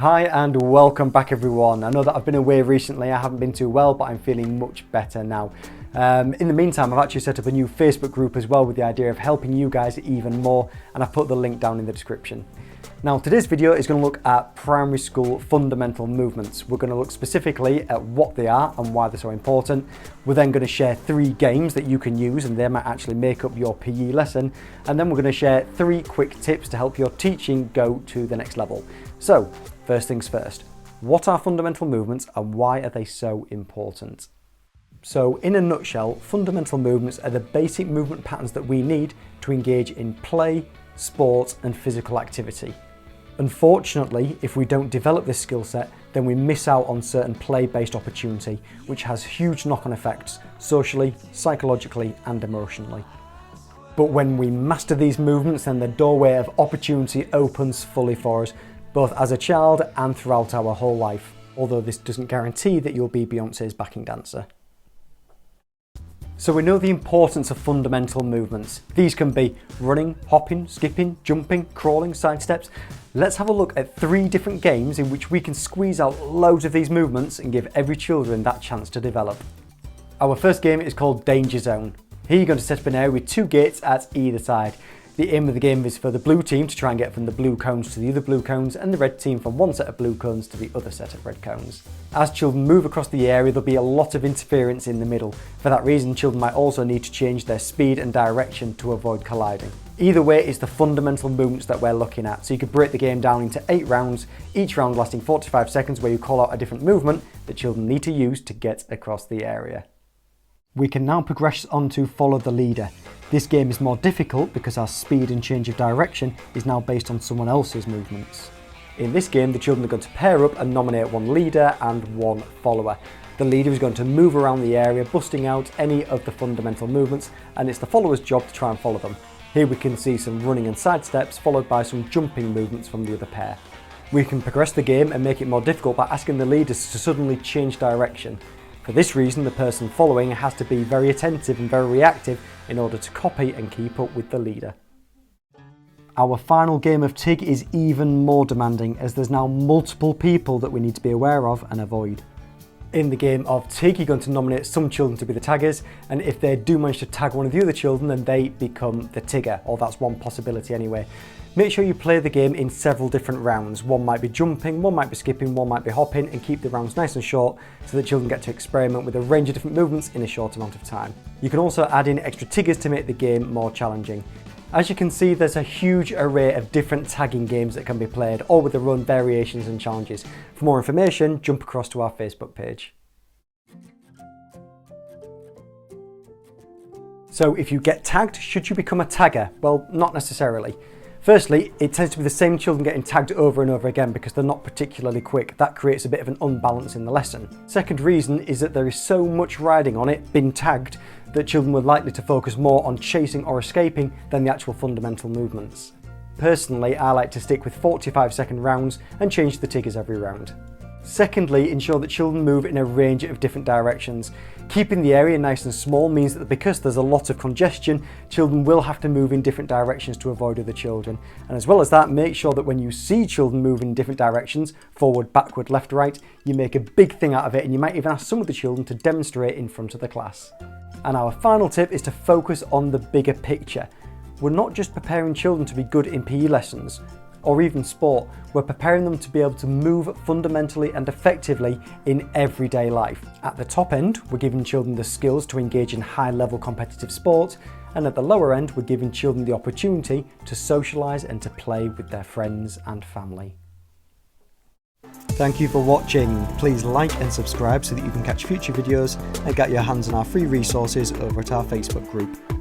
Hi and welcome back everyone. I know that I've been away recently, I haven't been too well, but I'm feeling much better now. In the meantime, I've actually set up a new Facebook group as well with the idea of helping you guys even more, and I've put the link down in the description. Now today's video is going to look at primary school fundamental movements. We're going to look specifically at what they are and why they're so important. We're then going to share 3 games that you can use and they might actually make up your PE lesson. And then we're going to share 3 quick tips to help your teaching go to the next level. So, first things first, what are fundamental movements and why are they so important? So in a nutshell, fundamental movements are the basic movement patterns that we need to engage in play, sport and physical activity. Unfortunately, if we don't develop this skill set, then we miss out on certain play-based opportunity, which has huge knock-on effects socially, psychologically and emotionally. But when we master these movements, then the doorway of opportunity opens fully for us, both as a child and throughout our whole life, although this doesn't guarantee that you'll be Beyoncé's backing dancer. So we know the importance of fundamental movements. These can be running, hopping, skipping, jumping, crawling, side steps. Let's have a look at 3 different games in which we can squeeze out loads of these movements and give every children that chance to develop. Our first game is called Danger Zone. Here you're going to set up an area with 2 gates at either side. The aim of the game is for the blue team to try and get from the blue cones to the other blue cones and the red team from one set of blue cones to the other set of red cones. As children move across the area, there'll be a lot of interference in the middle. For that reason, children might also need to change their speed and direction to avoid colliding. Either way, it's the fundamental movements that we're looking at. So you could break the game down into 8 rounds, each round lasting 45 seconds where you call out a different movement that children need to use to get across the area. We can now progress on to Follow the Leader. This game is more difficult because our speed and change of direction is now based on someone else's movements. In this game, the children are going to pair up and nominate one leader and one follower. The leader is going to move around the area, busting out any of the fundamental movements, and it's the follower's job to try and follow them. Here we can see some running and side steps followed by some jumping movements from the other pair. We can progress the game and make it more difficult by asking the leaders to suddenly change direction. For this reason, the person following has to be very attentive and very reactive in order to copy and keep up with the leader. Our final game of TIG is even more demanding as there's now multiple people that we need to be aware of and avoid. In the game of TIG, you're going to nominate some children to be the taggers, and if they do manage to tag one of the other children, then they become the tigger, or that's one possibility anyway. Make sure you play the game in several different rounds. One might be jumping, one might be skipping, one might be hopping, and keep the rounds nice and short so that children get to experiment with a range of different movements in a short amount of time. You can also add in extra tiggers to make the game more challenging. As you can see, there's a huge array of different tagging games that can be played, all with their own variations and challenges. For more information, jump across to our Facebook page. So if you get tagged, should you become a tagger? Well, not necessarily. Firstly, it tends to be the same children getting tagged over and over again because they're not particularly quick. That creates a bit of an unbalance in the lesson. Second reason is that there is so much riding on it, being tagged, that children were likely to focus more on chasing or escaping than the actual fundamental movements. Personally, I like to stick with 45-second rounds and change the tiggers every round. Secondly, ensure that children move in a range of different directions. Keeping the area nice and small means that because there's a lot of congestion, children will have to move in different directions to avoid other children. And as well as that, make sure that when you see children move in different directions, forward, backward, left, right, you make a big thing out of it, and you might even ask some of the children to demonstrate in front of the class. And our final tip is to focus on the bigger picture. We're not just preparing children to be good in PE lessons or even sport, we're preparing them to be able to move fundamentally and effectively in everyday life. At the top end, we're giving children the skills to engage in high-level competitive sport, and at the lower end, we're giving children the opportunity to socialise and to play with their friends and family. Thank you for watching. Please like and subscribe so that you can catch future videos and get your hands on our free resources over at our Facebook group.